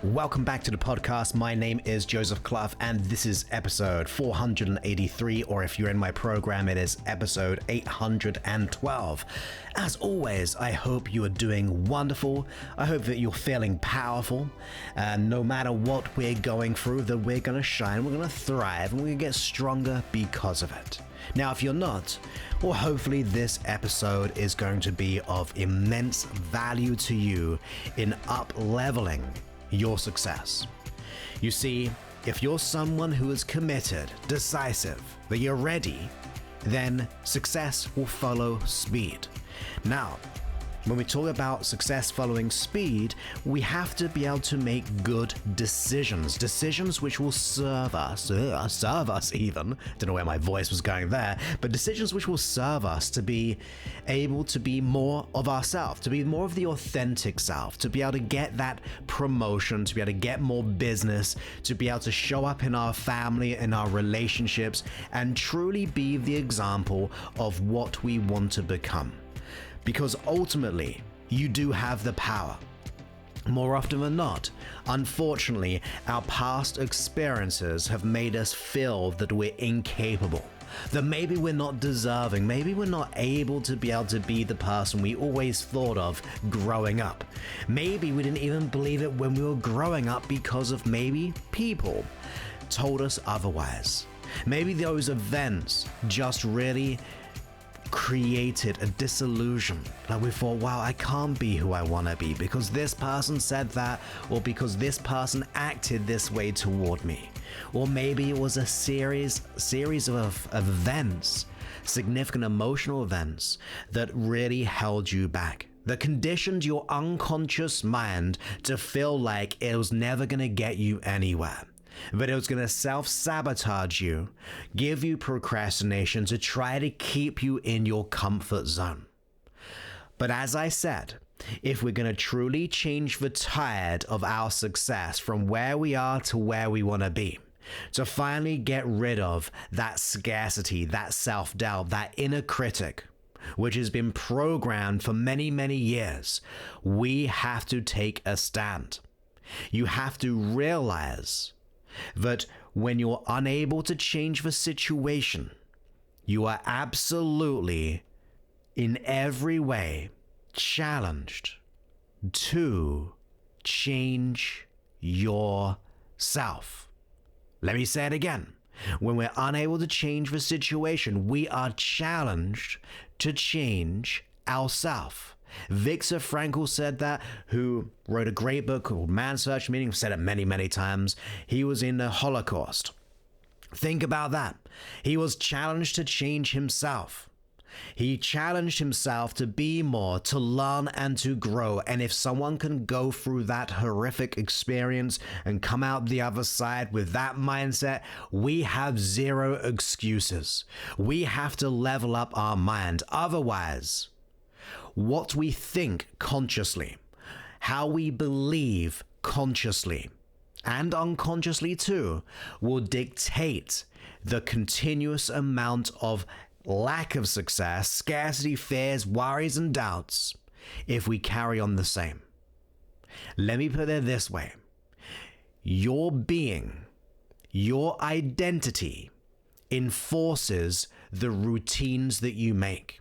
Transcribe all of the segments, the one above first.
Welcome back to the podcast. My name is Joseph-Clough, and this is episode 483, or if you're in my program, it is episode 812. As always, I hope you are doing wonderful. I hope that you're feeling powerful, and no matter what we're going through, that we're going to shine, we're going to thrive, and we're going to get stronger because of it. Now, if you're not, well, hopefully this episode is going to be of immense value to you in up-leveling your success. You see, if you're someone who is committed, decisive, that you're ready, then success will follow speed. Now, when we talk about success following speed, we have to be able to make good decisions which will serve us even. Don't know where my voice was going there, but decisions which will serve us to be able to be more of ourselves, to be more of the authentic self, to be able to get that promotion, to be able to get more business, to be able to show up in our family, in our relationships, and truly be the example of what we want to become. Because ultimately, you do have the power. More often than not, unfortunately, our past experiences have made us feel that we're incapable, that maybe we're not deserving, maybe we're not able to be the person we always thought of growing up. Maybe we didn't even believe it when we were growing up because of maybe people told us otherwise. Maybe those events just really created a disillusion, like we thought, wow, I can't be who I want to be because this person said that, or because this person acted this way toward me. Or maybe it was a series of events, significant emotional events that really held you back, that conditioned your unconscious mind to feel like it was never going to get you anywhere, but it was going to self-sabotage you, give you procrastination to try to keep you in your comfort zone. But as I said, if we're going to truly change the tide of our success from where we are to where we want to be, to finally get rid of that scarcity, that self-doubt, that inner critic, which has been programmed for many, many years, we have to take a stand. You have to realize that when you're unable to change the situation, you are absolutely, in every way, challenged to change yourself. Let me say it again. When we're unable to change the situation, we are challenged to change ourselves. Viktor Frankl said that, who wrote a great book called Man's Search for Meaning, said it many, many times. He was in the Holocaust. Think about that. He was challenged to change himself. He challenged himself to be more, to learn and to grow. And if someone can go through that horrific experience and come out the other side with that mindset, we have zero excuses. We have to level up our mind. Otherwise, what we think consciously, how we believe consciously, and unconsciously too, will dictate the continuous amount of lack of success, scarcity, fears, worries, and doubts if we carry on the same. Let me put it this way. Your being, your identity, enforces the routines that you make.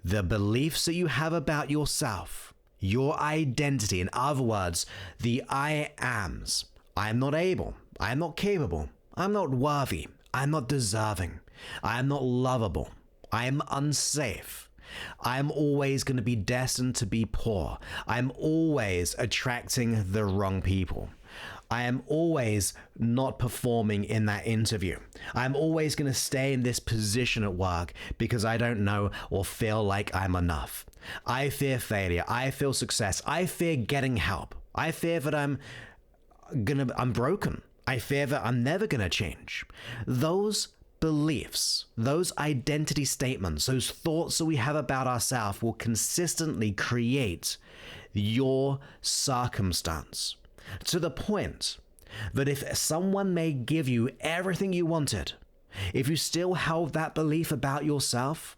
The beliefs that you have about yourself, your identity, in other words, the I ams. I am not able. I am not capable. I'm not worthy. I'm not deserving. I am not lovable. I am unsafe. I am always going to be destined to be poor. I am always attracting the wrong people. I am always not performing in that interview. I'm always going to stay in this position at work because I don't know or feel like I'm enough. I fear failure. I fear success. I fear getting help. I fear that I'm broken. I fear that I'm never going to change. Those beliefs, those identity statements, those thoughts that we have about ourselves will consistently create your circumstance, to the point that if someone may give you everything you wanted, if you still held that belief about yourself,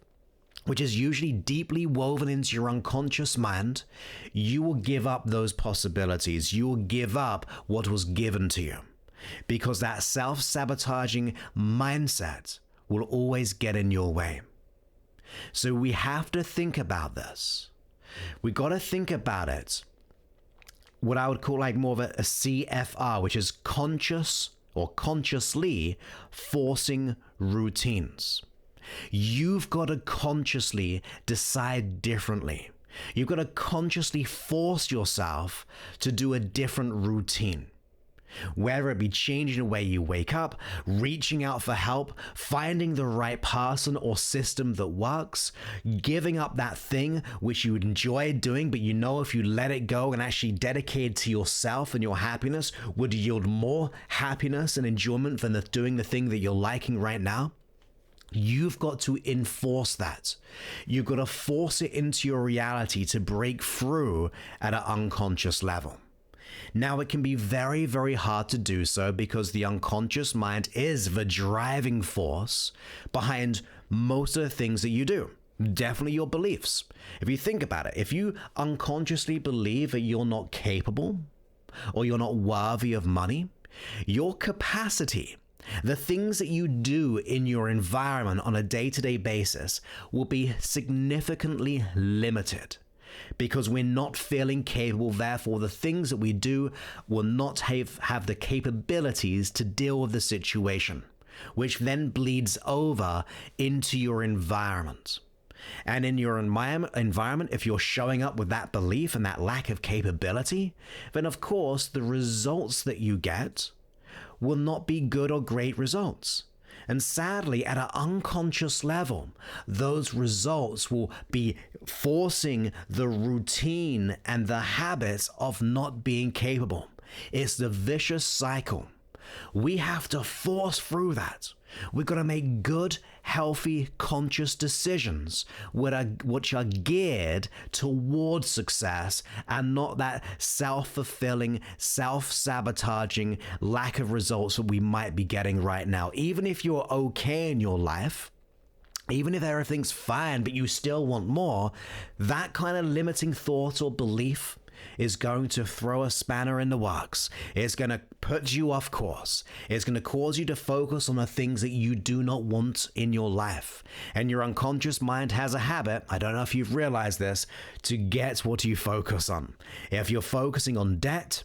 which is usually deeply woven into your unconscious mind, you will give up those possibilities. You will give up what was given to you, because that self-sabotaging mindset will always get in your way. So we have to think about this. We got to think about it, what I would call like more of a CFR, which is conscious or consciously forcing routines. You've got to consciously decide differently. You've got to consciously force yourself to do a different routine. Whether it be changing the way you wake up, reaching out for help, finding the right person or system that works, giving up that thing which you enjoy doing, but you know if you let it go and actually dedicate it to yourself and your happiness would yield more happiness and enjoyment than doing the thing that you're liking right now. You've got to enforce that. You've got to force it into your reality to break through at an unconscious level. Now, it can be very, very hard to do so because the unconscious mind is the driving force behind most of the things that you do. Definitely your beliefs. If you think about it, if you unconsciously believe that you're not capable or you're not worthy of money, your capacity, the things that you do in your environment on a day-to-day basis will be significantly limited. Because we're not feeling capable, therefore the things that we do will not have the capabilities to deal with the situation, which then bleeds over into your environment. And in your environment, if you're showing up with that belief and that lack of capability, then of course the results that you get will not be good or great results. And sadly, at an unconscious level, those results will be forcing the routine and the habits of not being capable. It's the vicious cycle. We have to force through that. We've got to make good, healthy, conscious decisions which are geared towards success and not that self-fulfilling, self-sabotaging lack of results that we might be getting right now. Even if you're okay in your life, even if everything's fine, but you still want more, that kind of limiting thought or belief is going to throw a spanner in the works. It's going to put you off course. It's going to cause you to focus on the things that you do not want in your life. And your unconscious mind has a habit, I don't know if you've realized this, to get what you focus on. If you're focusing on debt,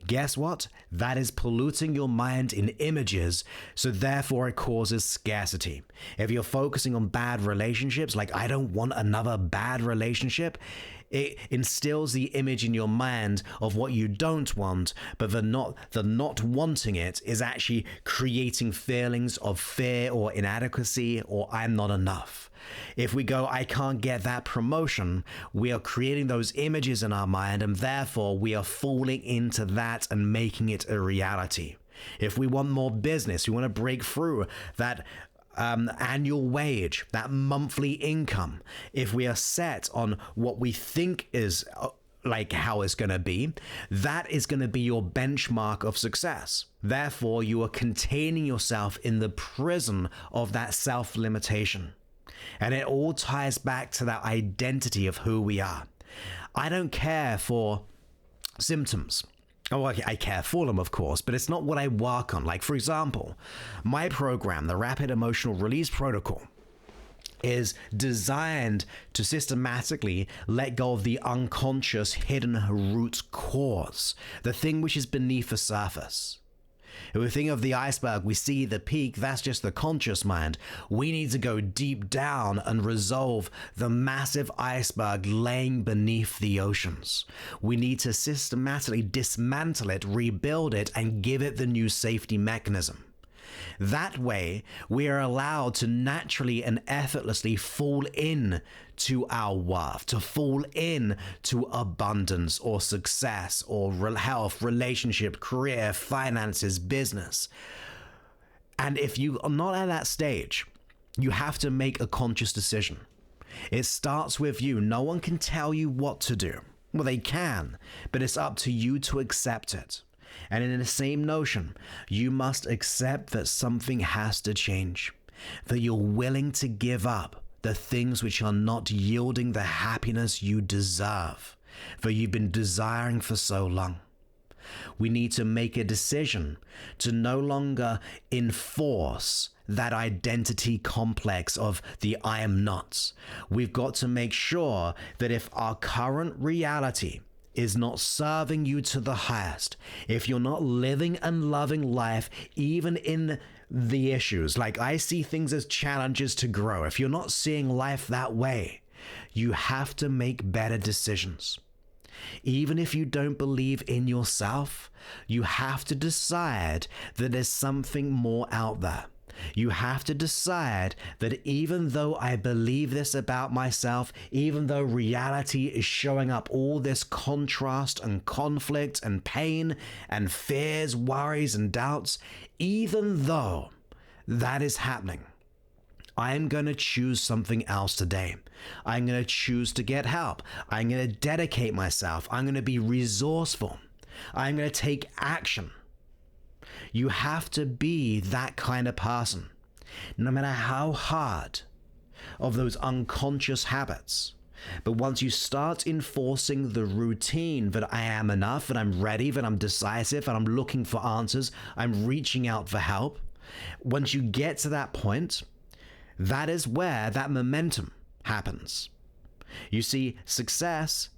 guess what? That is polluting your mind in images, so therefore it causes scarcity. If you're focusing on bad relationships, like I don't want another bad relationship, it instills the image in your mind of what you don't want, but the not wanting it is actually creating feelings of fear or inadequacy or I'm not enough. If we go, I can't get that promotion, we are creating those images in our mind, and therefore we are falling into that and making it a reality. If we want more business, we want to break through that annual wage, that monthly income. If we are set on what we think is like how it's going to be, that is going to be your benchmark of success. Therefore, you are containing yourself in the prison of that self-limitation. And it all ties back to that identity of who we are. I don't care for symptoms. Oh, I care for them, of course, but it's not what I work on. Like, for example, my program, the Rapid Emotional Release Protocol, is designed to systematically let go of the unconscious hidden root cause, the thing which is beneath the surface. If we think of the iceberg, we see the peak, that's just the conscious mind. We need to go deep down and resolve the massive iceberg laying beneath the oceans. We need to systematically dismantle it, rebuild it, and give it the new safety mechanism. That way, we are allowed to naturally and effortlessly fall in to our worth, to fall in to abundance or success or health, relationship, career, finances, business. And if you are not at that stage, you have to make a conscious decision. It starts with you. No one can tell you what to do. Well, they can, but it's up to you to accept it. And in the same notion, you must accept that something has to change, that you're willing to give up the things which are not yielding the happiness you deserve, for you've been desiring for so long. We need to make a decision to no longer enforce that identity complex of the I am nots. We've got to make sure that if our current reality is not serving you to the highest, if you're not living and loving life even in the issues, like I see things as challenges to grow, if you're not seeing life that way, you have to make better decisions. Even if you don't believe in yourself, you have to decide that there's something more out there. You have to decide that even though I believe this about myself, even though reality is showing up all this contrast and conflict and pain and fears, worries and doubts, even though that is happening, I'm going to choose something else today. I'm going to choose to get help. I'm going to dedicate myself. I'm going to be resourceful. I'm going to take action. You have to be that kind of person. No matter how hard of those unconscious habits. But once you start enforcing the routine that I am enough, that I'm ready, that I'm decisive, that I'm looking for answers, I'm reaching out for help. Once you get to that point, that is where that momentum happens. You see, success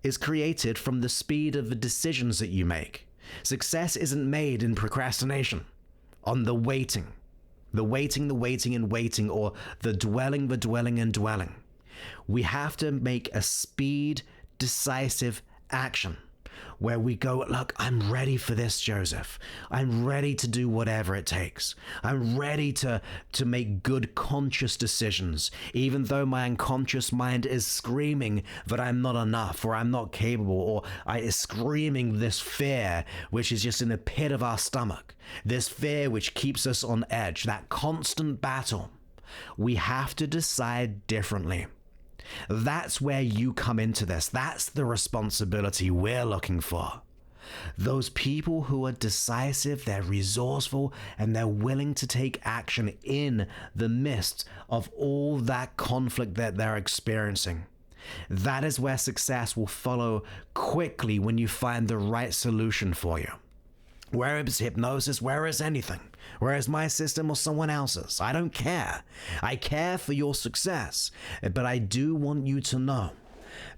is created from the speed of the decisions that you make. Success isn't made in procrastination, on the waiting, or the dwelling and dwelling. We have to make a speed, decisive action where we go, look, I'm ready for this, Joseph. I'm ready to do whatever it takes. I'm ready to make good conscious decisions, even though my unconscious mind is screaming that I'm not enough, or I'm not capable, or is screaming this fear, which is just in the pit of our stomach. This fear which keeps us on edge, that constant battle. We have to decide differently. That's where you come into this. That's the responsibility we're looking for. Those people who are decisive, they're resourceful, and they're willing to take action in the midst of all that conflict that they're experiencing. That is where success will follow quickly when you find the right solution for you. Whether it's hypnosis, whether it's anything, whether it's my system or someone else's, I don't care. I care for your success, but I do want you to know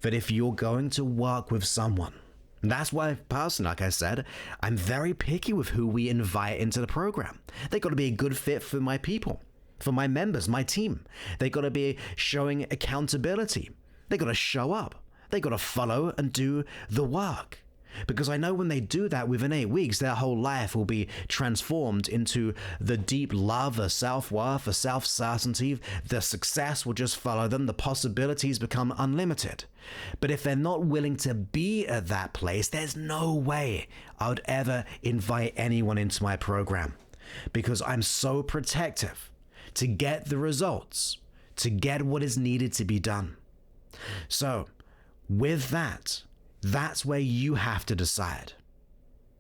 that if you're going to work with someone, that's why personally, like I said, I'm very picky with who we invite into the program. They got to be a good fit for my people, for my members, my team. They got to be showing accountability. They got to show up. They got to follow and do the work. Because I know when they do that within 8 weeks, their whole life will be transformed into the deep love, a self-worth, a self-certainty. The success will just follow them. The possibilities become unlimited. But if they're not willing to be at that place, there's no way I would ever invite anyone into my program. Because I'm so protective to get the results, to get what is needed to be done. So, with that, that's where you have to decide.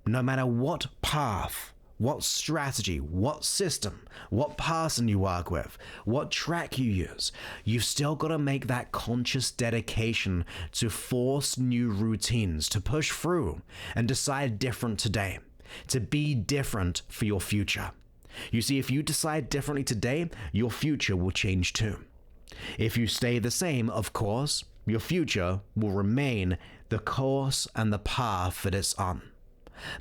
No matter what path, what strategy, what system, what person you work with, what track you use, you've still got to make that conscious dedication to force new routines, to push through and decide different today, to be different for your future. You see, if you decide differently today, your future will change too. If you stay the same, of course, your future will remain the course and the path that it's on.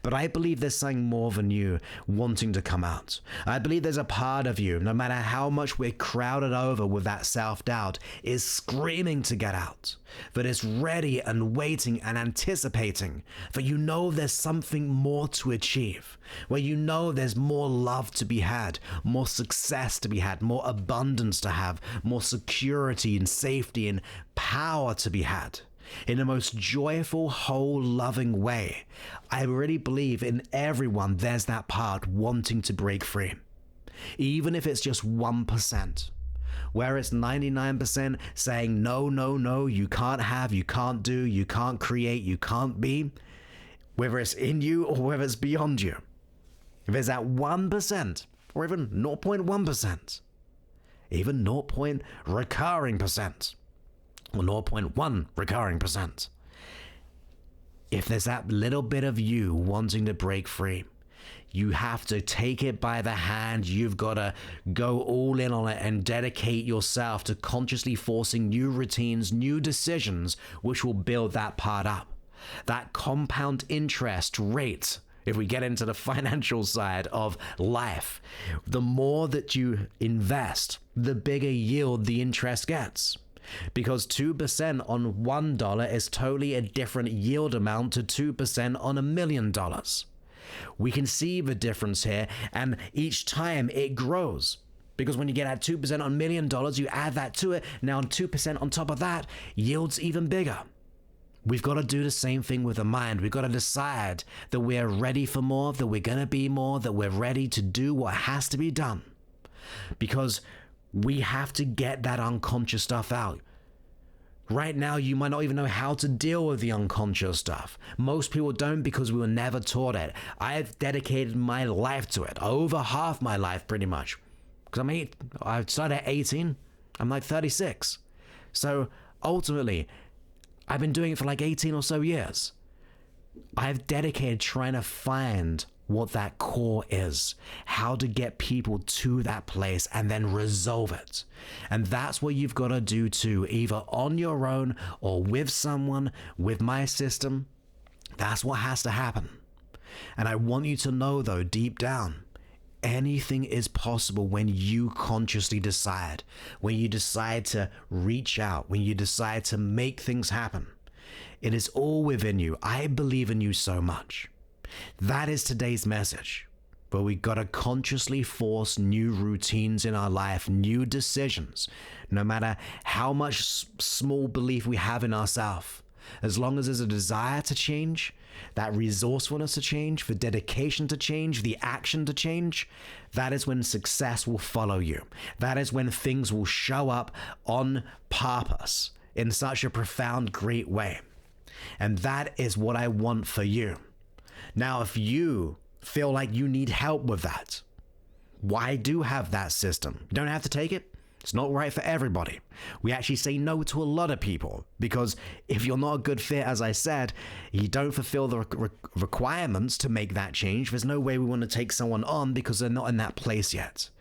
But I believe there's something more than you wanting to come out. I believe there's a part of you, no matter how much we're crowded over with that self-doubt, is screaming to get out, that is ready and waiting and anticipating, that you know there's something more to achieve, where you know there's more love to be had, more success to be had, more abundance to have, more security and safety and power to be had. In the most joyful, whole, loving way. I really believe in everyone there's that part wanting to break free. Even if it's just 1%. Where it's 99% saying no, no, no, you can't have, you can't do, you can't create, you can't be. Whether it's in you or whether it's beyond you. If there's that 1% or even 0.1%, even 0. recurring percent, or 0.1 recurring percent. If there's that little bit of you wanting to break free, you have to take it by the hand. You've got to go all in on it and dedicate yourself to consciously forcing new routines, new decisions, which will build that part up. That compound interest rate, if we get into the financial side of life, the more that you invest, the bigger yield the interest gets. Because 2% on $1 is totally a different yield amount to 2% on $1 million. We can see the difference here, and each time it grows. Because when you get at 2% on $1 million, you add that to it. Now 2% on top of that yields even bigger. We've got to do the same thing with the mind. We've got to decide that we're ready for more, that we're going to be more, that we're ready to do what has to be done. Because we have to get that unconscious stuff out. Right now, you might not even know how to deal with the unconscious stuff. Most people don't because we were never taught it. I've dedicated my life to it, over half my life pretty much. Because I started at 18, I'm like 36. So ultimately, I've been doing it for like 18 or so years. I've dedicated trying to find what that core is, how to get people to that place and then resolve it. And that's what you've got to do too, either on your own or with someone, with my system. That's what has to happen. And I want you to know though, deep down, anything is possible when you consciously decide, when you decide to reach out, when you decide to make things happen. It is all within you. I believe in you so much. That is today's message. But we got to consciously force new routines in our life, new decisions, no matter how much small belief we have in ourselves. As long as there's a desire to change, that resourcefulness to change, the dedication to change, the action to change, that is when success will follow you. That is when things will show up on purpose in such a profound, great way. And that is what I want for you. Now, if you feel like you need help with that, I do have that system. You don't have to take it. It's not right for everybody. We actually say no to a lot of people because if you're not a good fit, as I said, you don't fulfill the requirements to make that change. There's no way we want to take someone on because they're not in that place yet.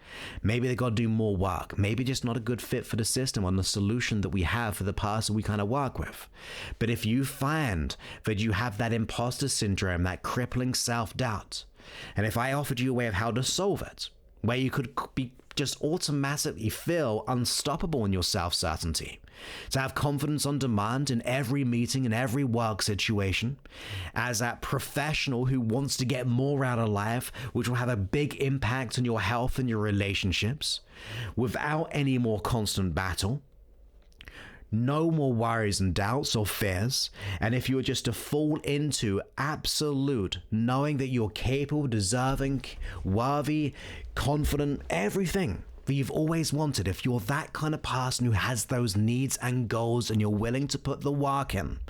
Maybe they got to do more work. Maybe just not a good fit for the system and the solution that we have for the person we kind of work with. But if you find that you have that imposter syndrome, that crippling self-doubt, and if I offered you a way of how to solve it, where you could be just automatically feel unstoppable in your self-certainty, to have confidence on demand in every meeting and every work situation, as that professional who wants to get more out of life, which will have a big impact on your health and your relationships, without any more constant battle, no more worries and doubts or fears. And if you were just to fall into absolute knowing that you're capable, deserving, worthy, confident, everything that you've always wanted, if you're that kind of person who has those needs and goals and you're willing to put the work in,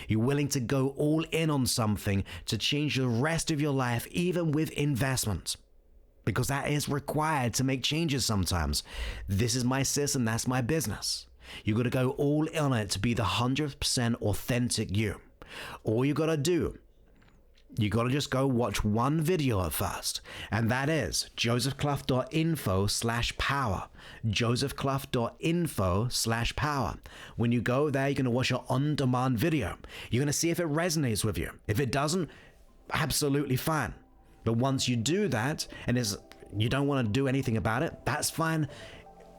you're willing to go all in on something to change the rest of your life, even with investment, because that is required to make changes sometimes. This is my system, that's my business. You got to go all in on it to be the 100% authentic you. All you got to do, you got to just go watch one video at first, and that is joseph-clough.info/power. joseph-clough.info/power. When you go there, you're going to watch an on-demand video. You're going to see if it resonates with you. If it doesn't, absolutely fine. But once you do that, and you don't want to do anything about it, that's fine.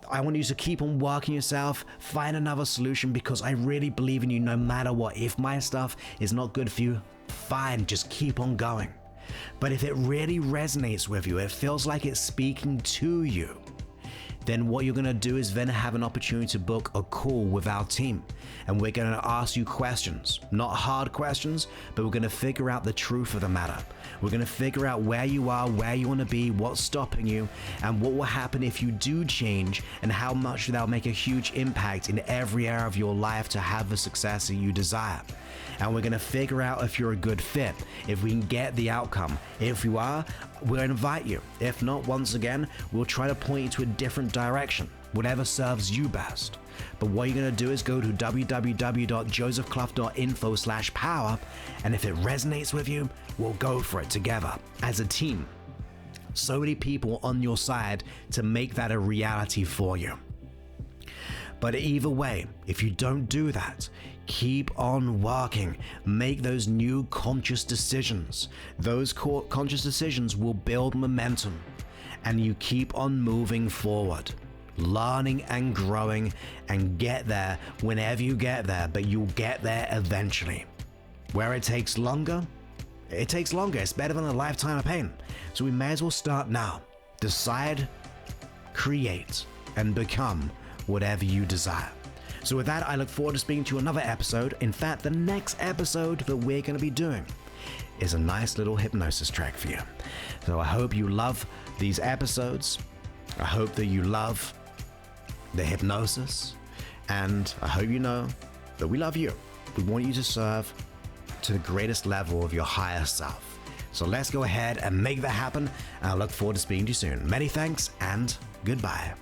I want you to keep on working yourself, find another solution, because I really believe in you no matter what. If my stuff is not good for you, fine, just keep on going. But if it really resonates with you, it feels like it's speaking to you, then what you're going to do is then have an opportunity to book a call with our team. And we're going to ask you questions, not hard questions, but we're going to figure out the truth of the matter. We're going to figure out where you are, where you want to be, what's stopping you, and what will happen if you do change, and how much that'll make a huge impact in every area of your life to have the success that you desire. And we're going to figure out if you're a good fit, if we can get the outcome. If you are, we'll invite you. If not, once again, we'll try to point you to a different direction. whatever serves you best. But what you're going to do is go to www.joseph-clough.info/power, and if it resonates with you, we'll go for it together as a team. So many people on your side to make that a reality for you. But either way, if you don't do that, keep on working. Make those new conscious decisions. Those conscious decisions will build momentum, and you keep on moving forward, learning and growing, and get there whenever you get there, but you'll get there eventually. Where it takes longer, it takes longer. It's better than a lifetime of pain. So we may as well start now. Decide, create, and become whatever you desire. So with that, I look forward to speaking to you another episode. In fact, the next episode that we're going to be doing is a nice little hypnosis track for you. So I hope you love these episodes. I hope that you love the hypnosis. And I hope you know that we love you. We want you to serve to the greatest level of your higher self. So let's go ahead and make that happen. And I look forward to speaking to you soon. Many thanks and goodbye.